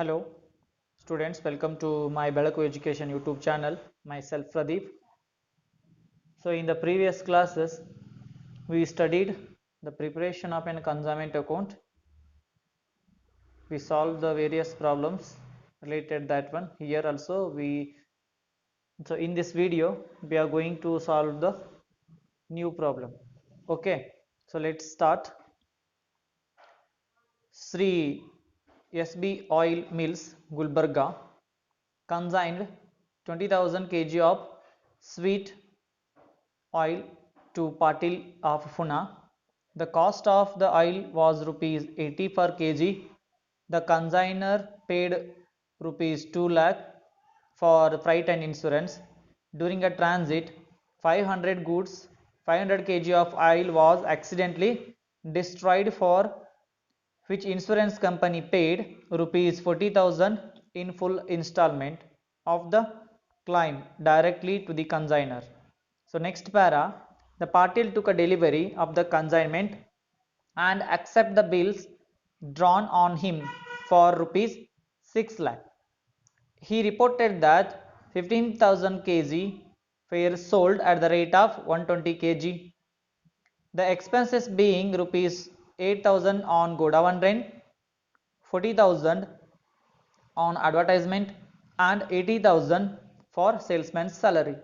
Hello students, welcome to my Belaku Education YouTube channel. Myself Pradeep. So in the previous classes we studied the preparation of an consignment account. We solved the various problems related that one. Here also so in this video we are going to solve the new problem. Okay, so let's start. Sri SB Oil Mills Gulbarga consigned 20,000 kg of sweet oil to Patil of Pune. The cost of the oil was rupees 80 per kg. The consignor paid rupees 2 lakh for freight and insurance. During a transit, 500 kg of oil was accidentally destroyed, for which insurance company paid rupees 40,000 in full installment of the claim directly to the consignor. So next para, the Patil took a delivery of the consignment and accept the bills drawn on him for rupees 6 lakh. He reported that 15,000 kg were sold at the rate of 120 kg. The expenses being rupees 8,000 on godown rent, 40,000 on advertisement and 80,000 for salesman's salary.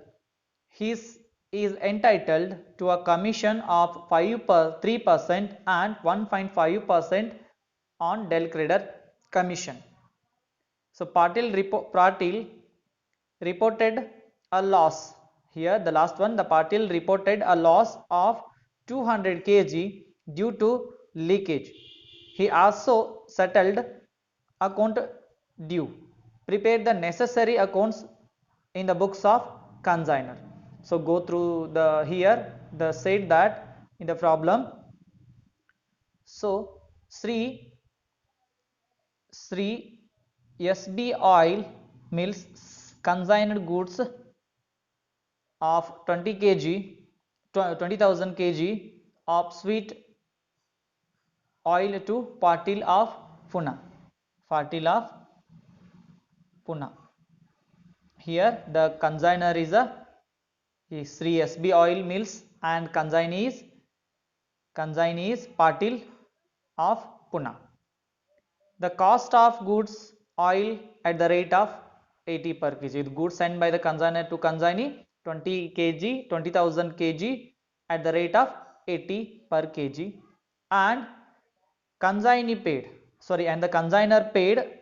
He is entitled to a commission of 3% and 1.5% on Del Credit commission. So Patil reported a loss. Here the last one, the Patil reported a loss of 200 kg due to leakage. He also settled account due, prepared the necessary accounts in the books of consignor. So go through the here the said that in the problem. So Sri SB Oil Mills consigned goods of 20,000 kg of sweet oil to Patil of Pune. Patil of Pune. Here the consignor is Sri SB Oil Mills and consignee is Patil of Pune. The cost of goods oil at the rate of 80 per kg. The goods sent by the consignor to consignee 20,000 kg at the rate of 80 per kg, and the consignor paid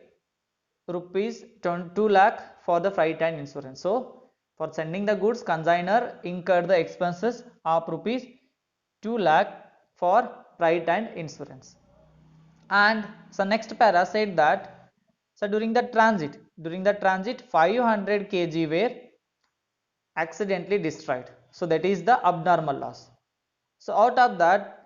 rupees 2 lakh for the freight and insurance. So for sending the goods, consignor incurred the expenses of rupees 2 lakh for freight and insurance. And so next para said that during the transit 500 kg were accidentally destroyed. So that is the abnormal loss. So out of that,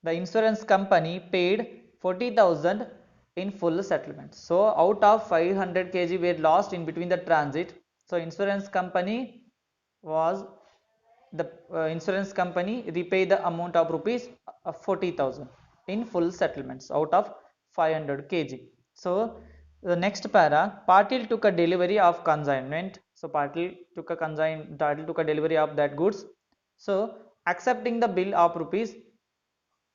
the insurance company paid 40,000 in full settlement. So out of 500 kg were lost in between the transit. So insurance company repay the amount of rupees 40,000 in full settlements out of 500 kg. So the next para, Patil took a delivery of consignment. So Patil took a delivery of that goods. So accepting the bill of rupees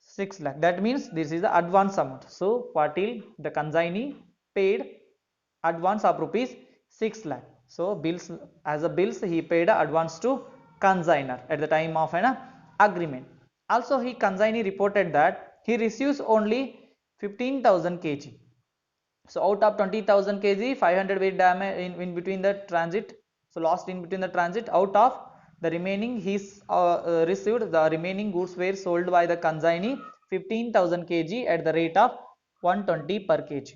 6 lakh. That means this is the advance amount. So Patil, the consignee, paid advance of rupees 6 lakh. So bills he paid advance to consignor at the time of an agreement. Also he consignee reported that he receives only 15,000 kg. So out of 20,000 kg, 500 were damaged in between the transit. So lost in between the transit. Out of the remaining, he received the remaining goods were sold by the consignee 15,000 kg at the rate of 120 per kg.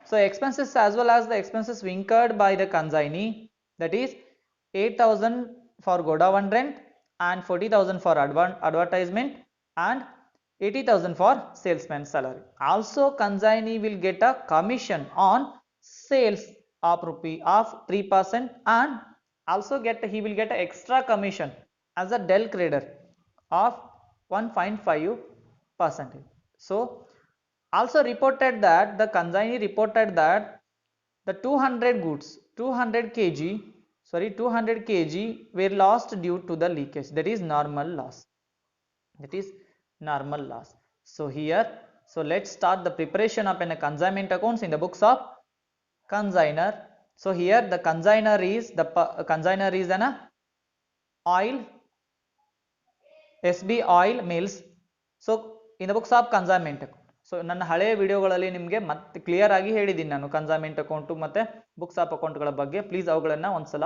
So expenses as well as the expenses incurred by the consignee, that is 8,000 for godown rent and 40,000 for advertisement and 80,000 for salesman's salary. Also consignee will get a commission on sales of 3% and also he will get an extra commission as a Del Credit of 1.5%. So also reported that the consignee reported that the 200 goods 200 kg 200 kg were lost due to the leakage. That is normal loss. That is normal loss. So here, so let's start the preparation of a consignment accounts in the books of consignor. So here the consignor is an oil, SB oil mills. So in the books of consignment account. So ನನ್ನ ಹಳೆಯ ವಿಡಿಯೋಗಳಲ್ಲಿ ನಿಮಗೆ ಮತ್ತೆ clear ಆಗಿ ಹೇಳಿದ್ದೀನಿ ನಾನು consignment account ಮತ್ತೆ books of ಅಕೌಂಟ್ಗಳ ಬಗ್ಗೆ. Please ಅವುಗಳನ್ನ ಒಂದ್ಸಲ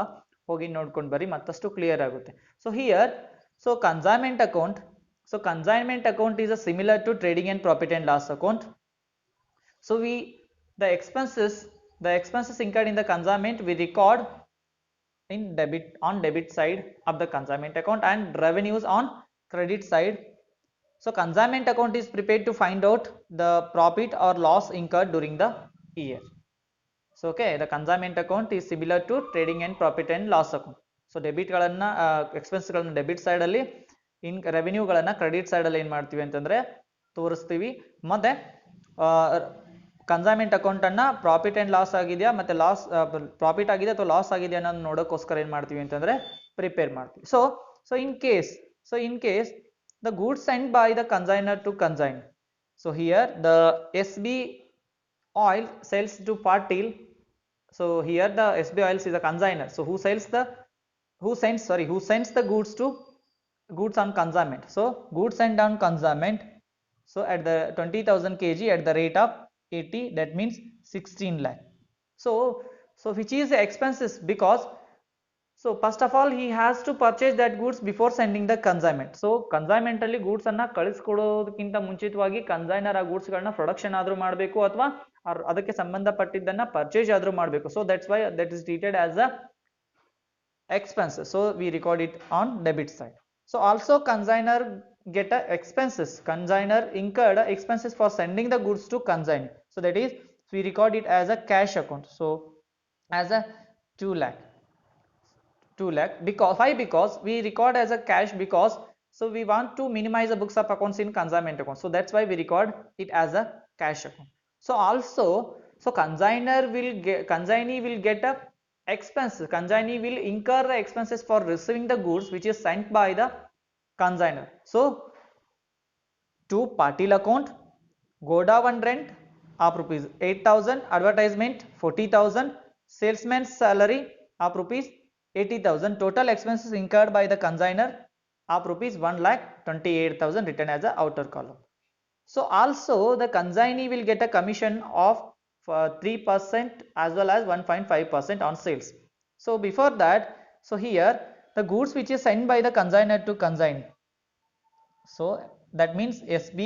ಹೋಗಿ ನೋಡ್ಕೊಂಡು ಬರ್ರಿ, ಮತ್ತಷ್ಟು ಕ್ಲಿಯರ್ ಆಗುತ್ತೆ. So here, so consignment account. So consignment account is a similar to trading and profit and loss account. So the expenses incurred in the consignment we record in debit side of the consignment account and revenues on credit side. So consignment account is prepared to find out the profit or loss incurred during the year. So okay, the consignment account is similar to trading and profit and loss account. So debit ಗಳನ್ನ expense ಗಳನ್ನ debit side ಅಲ್ಲಿ, revenue ಗಳನ್ನ credit side ಅಲ್ಲಿ ಏನ್ ಮಾಡ್ತೀವಿ ಅಂತಂದ್ರೆ ತೋರಿಸ್ತೀವಿ. ಮತ್ತೆ ಕನ್ಸೈನ್ಮೆಂಟ್ ಅಕೌಂಟ್ ಅನ್ನ ಪ್ರಾಫಿಟ್ ಅಂಡ್ ಲಾಸ್ ಆಗಿದೆಯಾ ಮತ್ತೆ ಪ್ರಾಫಿಟ್ ಆಗಿದೆ ಅಥವಾ ಲಾಸ್ ಆಗಿದೆ ಅನ್ನೋದನ್ನ ನೋಡೋಕ್ಕೋಸ್ಕರ ಏನ್ ಮಾಡ್ತೀವಿ ಅಂತಂದ್ರೆ ಪ್ರಿಪೇರ್ ಮಾಡ್ತೀವಿ. So in case the goods sent by the consignor to consign. So here the SB oil sells to Patil. So here the SB oils is a consignor. So who sends the goods on consignment. So goods sent on consignment. So at the 20,000 kg at the rate of 80, that means 16 lakh. So which is the expenses, because so first of all he has to purchase that goods before sending the consignment. So consignment ಅಲ್ಲಿ goods ಅನ್ನ ಕಳಿಸ್ಕೊಡೋದಕ್ಕಿಂತ ಮುಂಚಿತವಾಗಿ consignor ಆ goods ಗಳನ್ನ production ಆದ್ರೂ ಮಾಡಬೇಕು ಅಥವಾ ಅದಕ್ಕೆ ಸಂಬಂಧಪಟ್ಟಿದ್ದನ್ನ purchase ಆದ್ರೂ ಮಾಡಬೇಕು. So that's why that is treated as a expenses. So we record it on debit side. So also consignor get a expenses. Consignor incurred expenses for sending the goods to consignor. So that is we record it as a cash account. So as a 2 lakh. Because why? Because we record as a cash, because so we want to minimize the books of accounts in consignment account. So that's why we record it as a cash account. So also, so consignee will get a expenses. Consignee will incur the expenses for receiving the goods which is sent by the consignor. So to Patil account, Godown rent of rupees 8,000, advertisement 40,000, salesman's salary of rupees 80,000, total expenses incurred by the consignor of rupees 1,28,000 written as a outer column. So also the consignee will get a commission of 3% as well as 1.5% on sales. So before that, so here the goods which is sent by the consignor to consign. So that means SB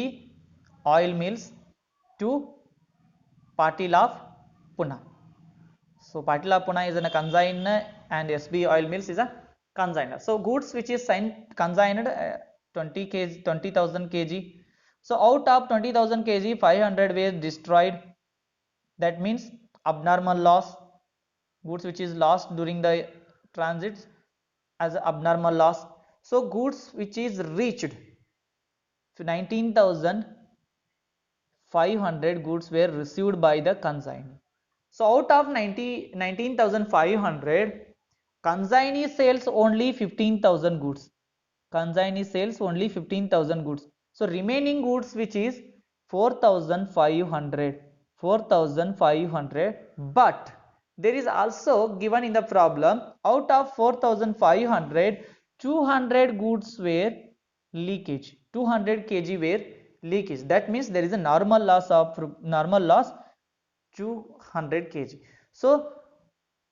oil mills to Patil of Pune. So Patil of Pune is a consignor and SB oil mills is a consignor. So goods which is consigned 20,000 kg. So out of 20,000 kg 500 were destroyed. That means abnormal loss. Goods which is lost during the transits as abnormal loss. So goods which is reached to 19,500 goods were received by the consignor. So out of 19,500, consignee sells only 15,000 goods. Consignee sells only 15,000 goods. So remaining goods which is 4,500. But there is also given in the problem, out of 4,500, 200 goods were leakage. 200 kg were leakage. That means there is a normal loss 200 kg. So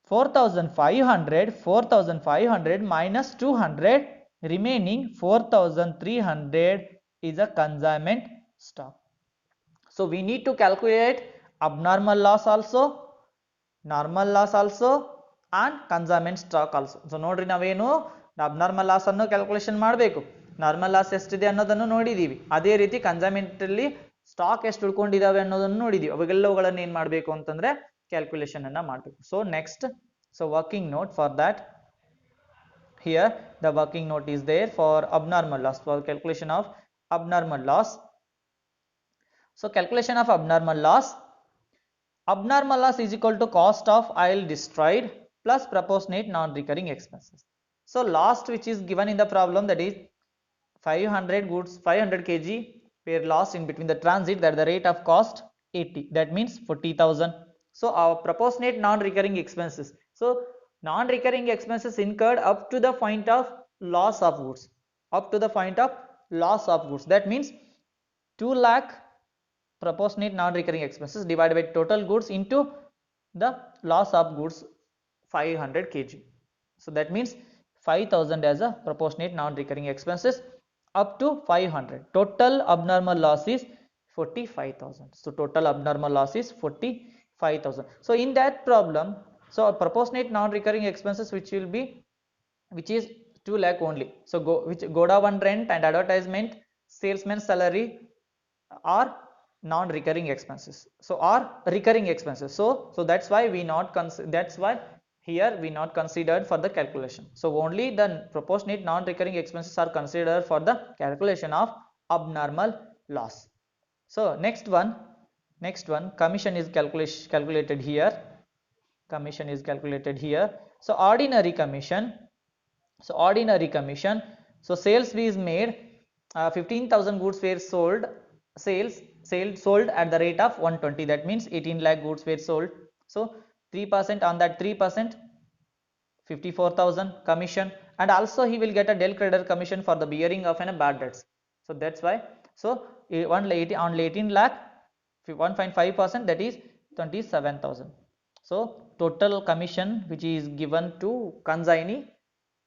4,500 minus 200, remaining 4,300 is a consignment stock. So we need to calculate abnormal loss also, normal loss also and consignment stock also. So ನೋಡ್ರಿ ನಾವೇನು abnormal loss ಅನ್ನು calculation ಮಾಡಬೇಕು, normal loss ಎಷ್ಟಿದೆ ಅನ್ನೋದನ್ನು ನೋಡಿದೀವಿ, ಅದೇ ರೀತಿ consignment ಅಲ್ಲಿ ಸ್ಟಾಕ್ ಎಷ್ಟು ಉಳ್ಕೊಂಡಿದಾವೆ ಅನ್ನೋದನ್ನು ನೋಡಿದೀವಿ. ಅವೆಲ್ಲವುಗಳನ್ನು ಏನ್ ಮಾಡಬೇಕು ಅಂತಂದ್ರೆ ಕ್ಯಾಲ್ಕುಲೇಷನ್ ಅನ್ನ ಮಾಡಬೇಕು. So next, so working note for that. Here the working note is there for abnormal loss, for calculation of abnormal loss. So calculation of abnormal loss. Abnormal loss is equal to cost of oil destroyed plus proportionate non-recurring expenses. So last which is given in the problem, that is 500 goods, 500 kg were lost in between the transit, that the rate of cost 80, that means 40,000. So our proportionate non-recurring expenses, so non-recurring expenses incurred up to the point of loss of goods, up to the point of loss of goods, that means 2 lakh proportionate non-recurring expenses divided by total goods into the loss of goods 500 kg. So that means 5,000 as a proportionate non-recurring expenses up to 500. Total abnormal loss is 45,000. So total abnormal loss is 45,000. So in that problem, so a proportionate non-recurring expenses which is 2 lakh only. So Goda 1 rent and advertisement, salesman's salary are non-recurring expenses, so are recurring expenses, so that's why here we not considered for the calculation. So only the proportionate non-recurring expenses are considered for the calculation of abnormal loss. So next one commission is calculated here. Commission is calculated here. So ordinary commission, so sales fee is made, 15,000 goods were sold, sold at the rate of 120, that means 18 lakh goods were sold. So 3% on that 3%, 54,000 commission, and also he will get a del creditor commission for the bearing of an bad debts. So that's why, so on 18 lakh 1.5%, that is 27,000. So total commission which is given to consignee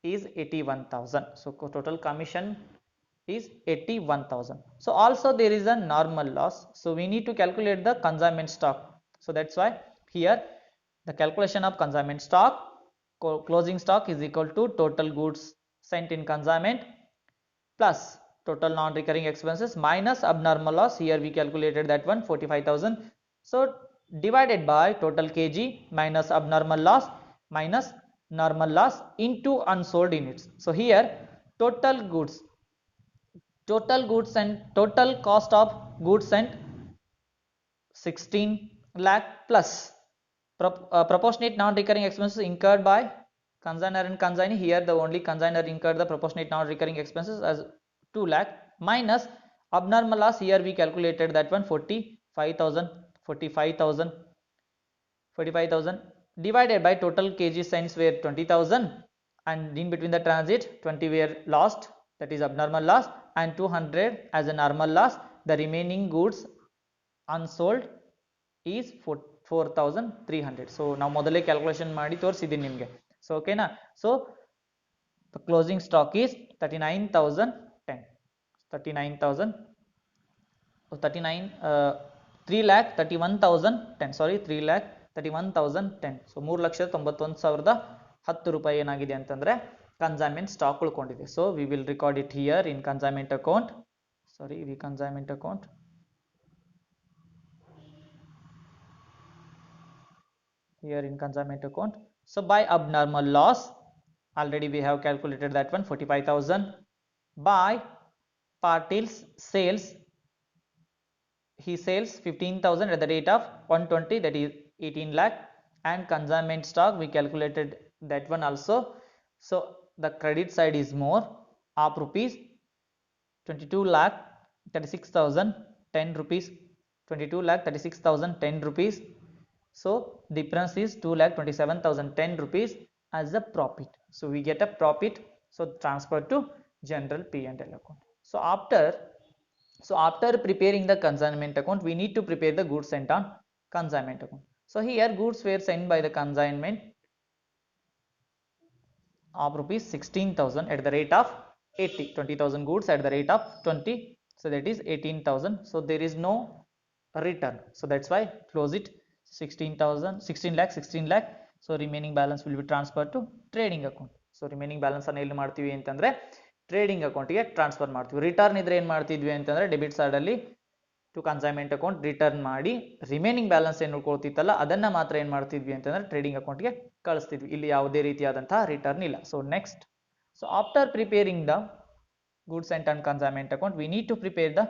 is 81,000. So total commission is 81,000. So also there is a normal loss, so we need to calculate the consignment stock. So that's why here the calculation of consignment stock, closing stock is equal to total goods sent in consignment plus total non-recurring expenses minus abnormal loss. Here we calculated that one 45,000. So divided by total kg minus abnormal loss minus normal loss into unsold units. So here total goods and total cost of goods sent 16 lakh plus proportionate non-recurring expenses incurred by consignor and consignee. Here the only consignor incurred the proportionate non-recurring expenses as 2 lakh minus abnormal loss. Here we calculated that one 45,000 divided by total kg cents were 20,000, and in between the transit 20 were lost, that is abnormal loss, and 200 as a normal loss. The remaining goods unsold is 4,300. So now ಮೊದಲೇ calculation ಮಾಡಿ ತೋರಿಸಿದ್ದೀನಿ ನಿಮಗೆ. So okay na. So the closing stock is 39,010. 3,31,010. Sorry, 3,31,010. So 3,91,10 ರೂಪಾಯಿ ಏನಾಗಿದೆ ಅಂತಂದ್ರೆ consignment stock ಉಳ್ಕೊಂಡಿದೆ. So we will record it here in consignment account. Consignment account. Here in consignment account. So by abnormal loss, already we have calculated that one 45,000. By Patil's sales, he sells 15,000 at the rate of 120, that is 18 lakh, and consignment stock we calculated that one also. So the credit side is more, of rupees 22,36,010 rupees, 22,36,010 rupees. So difference is 2,27,010 rupees as a profit. So we get a profit, so transfer to general P&L account. So after preparing the consignment account, we need to prepare the goods sent on consignment account. So here goods were sent by the consignment of rupees 16,000 at the rate of 80, 20,000 goods at the rate of 20, so that is 18,000. So there is no return, so that's why close it. 16 lakh. So remaining balance will be transferred to trading account. So remaining balance ಅನ್ನು ಎಲ್ಲಿ ಮಾಡ್ತೀವಿ ಅಂತಂದ್ರೆ trading ಅಕೌಂಟ್ಗೆ transfer ಮಾಡ್ತೀವಿ. Return ಇದ್ರೆ ಏನು ಮಾಡ್ತಿದ್ವಿ ಅಂತಂದ್ರೆ ಡೆಬಿಟ್ ಸೈಡ್ ಅಲ್ಲಿ ಟು ಕನ್ಸೈನ್ಮೆಂಟ್ ಅಕೌಂಟ್ ರಿಟರ್ನ್ ಮಾಡಿ ರಿಮೈನಿಂಗ್ ಬ್ಯಾಲೆನ್ಸ್ ಏನು ಉಳ್ಕೊಳ್ತಿತ್ತಲ್ಲ ಅದನ್ನ ಮಾತ್ರ ಏನು ಮಾಡ್ತಿದ್ವಿ ಅಂತಂದ್ರೆ ಟ್ರೇಡಿಂಗ್ ಅಕೌಂಟ್ಗೆ ಕಳಿಸ್ತಿದ್ವಿ. ಇಲ್ಲಿ ಯಾವುದೇ ರೀತಿಯಾದಂತಹ ರಿಟರ್ನ್ ಇಲ್ಲ. So next, so after preparing the goods sent on consignment account, we need to prepare the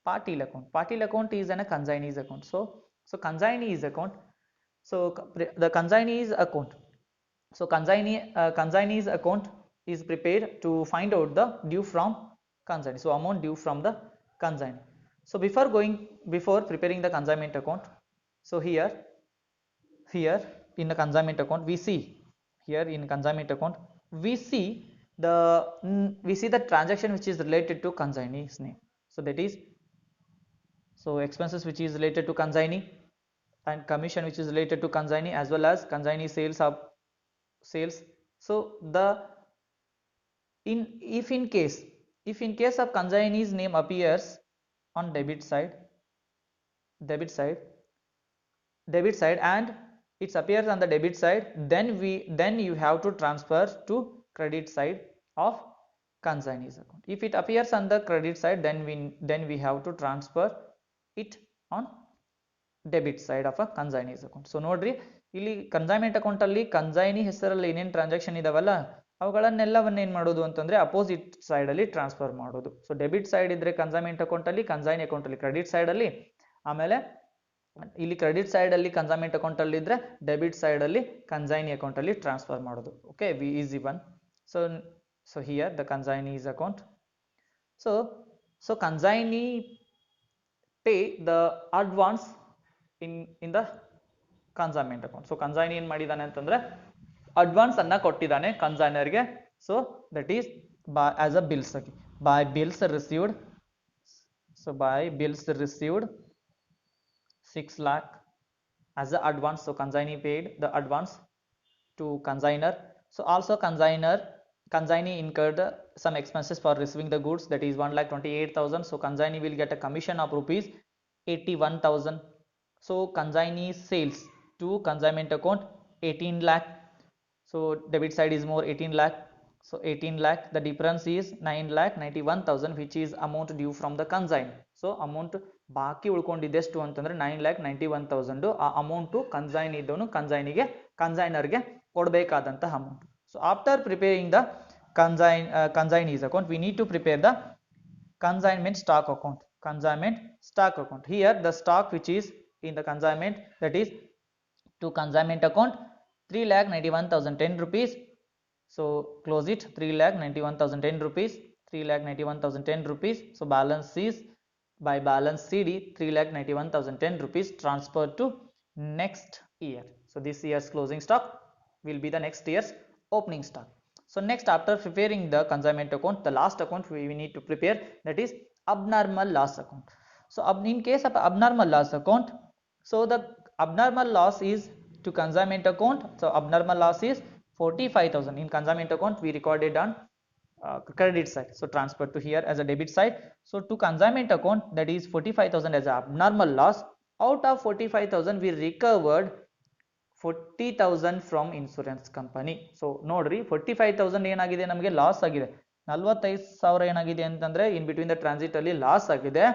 Partial account is a consignee's account. So consignee's account. So the consignee's account. So consignee's account is prepared to find out the due from consignee. So amount due from the consignee. So before preparing the consignment account, so here in the consignment account we see the transaction which is related to consignee's name. So that is, so expenses which is related to consignee and commission which is related to consignee, as well as consignee sales of sales. So the if in case of consignee's name appears on debit side and it appears on the debit side, then you have to transfer to credit side of consignee's account. If it appears on the credit side, then we have to transfer it on debit side of a consignees account. So ನೋಡ್ರಿ, ಇಲ್ಲಿ consignment account ಅಲ್ಲಿ consignee ಹೆಸರಲ್ಲಿ ಏನೇನು transaction ಇದಾವಲ್ಲ ಅವುಗಳನ್ನೆಲ್ಲವನ್ನ ಏನ್ ಮಾಡೋದು ಅಂತಂದ್ರೆ opposite side ಅಲ್ಲಿ ಟ್ರಾನ್ಸ್ಫರ್ ಮಾಡೋದು. ಸೊ ಡೆಬಿಟ್ ಸೈಡ್ ಇದ್ರೆ ಕನ್ಸೈನ್ಮೆಂಟ್ ಅಕೌಂಟ್ ಅಲ್ಲಿ, ಕನ್ಸೈನಿ ಅಕೌಂಟ್ ಅಲ್ಲಿ ಕ್ರೆಡಿಟ್ ಸೈಡ್ ಅಲ್ಲಿ, ಆಮೇಲೆ ಇಲ್ಲಿ ಕ್ರೆಡಿಟ್ ಸೈಡ್ ಅಲ್ಲಿ ಕನ್ಸೈನ್ಮೆಂಟ್ ಅಕೌಂಟ್ ಅಲ್ಲಿ ಇದ್ರೆ ಡೆಬಿಟ್ ಸೈಡ್ ಅಲ್ಲಿ ಕನ್ಸೈನಿ ಅಕೌಂಟ್ ಅಲ್ಲಿ ಟ್ರಾನ್ಸ್ಫರ್ ಮಾಡೋದು. Okay, easy one. So here the consignees account. So consignee pay the advance in the consignment account. So consignee ಏನ್ ಮಾಡಿದಾನೆ ಅಂತಂದ್ರೆ ಅಡ್ವಾನ್ಸ್ ಅನ್ನ ಕೊಟ್ಟಿದ್ದಾನೆ ಕನ್ಸೈನರ್ ಗೆ. So that is as a bills by bills received. So by bills received 6 lakh as a advance. So consignee paid the advance to consigner. So also consignee incurred some expenses for receiving the goods, that is 1,28,000. So consignee will get a commission of rupees 81,000. So consignee sales to consignment account 18 lakh. So debit side is more 18 lakh. So 18 lakh, the difference is 9,91,000, which is amount due from the consignee. So amount ಬಾಕಿ ಉಳ್ಕೊಂಡಿದೆ ಎಷ್ಟು ಅಂತಂದ್ರೆ 9,91,000 ಆ amount consignee ಇದ್ದವನು ಕನ್ಸೈನರ್ಗೆ ಕೊಡಬೇಕಾದಂತಹ amount. So after preparing the consignee's account, we need to prepare the consignment stock account. Here the stock which is in the consignment, that is to consignment account 3,91,010 rupees. So close it, 3,91,010 rupees, 3,91,010 rupees. So balance is by balance CD 3,91,010 rupees transferred to next year. So this year's closing stock will be the next year's opening stock. So next, after preparing the consignment account, the last account we need to prepare, that is abnormal loss account. So in case of abnormal loss account, so the abnormal loss is to consignment account. So abnormal loss is 45,000 in consignment account, we recorded on credit side, so transfer to here as a debit side. So to consignment account, that is 45,000 as a abnormal loss. Out of 45,000 we recovered 40,000 from insurance company. So ನೋಡ್ರಿ 45,000 ಏನಾಗಿದೆ ನಮಗೆ loss ಆಗಿದೆ. 45,000 ಏನಾಗಿದೆ ಅಂತಂದ್ರೆ in between the transit ಅಲ್ಲಿ loss ಆಗಿದೆ.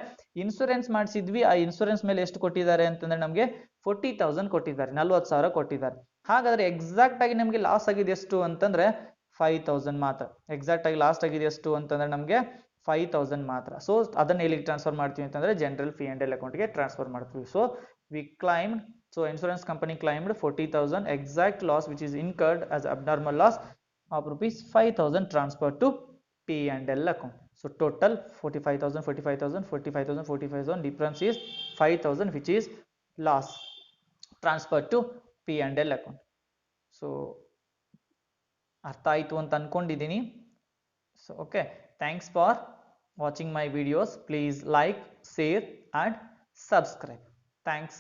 Insurance ಮಾಡಿಸಿದ್ವಿ, ಆ insurance ಮೇಲೆ ಎಷ್ಟು ಕೊಟ್ಟಿದ್ದಾರೆ ಅಂತಂದ್ರೆ ನಮಗೆ 40,000 ಕೊಟ್ಟಿದ್ದಾರೆ, 40,000 ಕೊಟ್ಟಿದ್ದಾರೆ. ಹಾಗಾದ್ರೆ ಎಕ್ಸಾಕ್ಟ್ ಆಗಿ ನಮಗೆ ಲಾಸ್ ಆಗಿದೆ ಎಷ್ಟು ಅಂತಂದ್ರೆ 5,000 ಮಾತ್ರ. ಎಕ್ಸಾಕ್ಟ್ ಆಗಿ ಲಾಸ್ಟ್ ಆಗಿದೆ ಎಷ್ಟು ಅಂತಂದ್ರೆ ನಮಗೆ 5,000 ಮಾತ್ರ. ಸೊ ಅದನ್ನ ಎಲ್ಲಿಗೆ ಟ್ರಾನ್ಸ್ಫರ್ ಮಾಡ್ತೀವಿ ಅಂತಂದ್ರೆ ಜನರಲ್ P&L ಅಕೌಂಟ್ ಗೆ ಟ್ರಾನ್ಸ್ಫರ್ ಮಾಡ್ತೀವಿ. So we claimed, so insurance company claimed 40,000 exact loss which is incurred as abnormal loss of rupees 5,000 transferred to P&L account. So total 45,000, 45,000, 45,000, 45,000, difference is 5,000 which is loss transferred to P&L account. So ಅರ್ಥ ಆಯ್ತು ಅಂತ ಅನ್ಕೊಂಡಿದ್ದೀನಿ. So okay, thanks for watching my videos. Please like, share and subscribe. Thanks.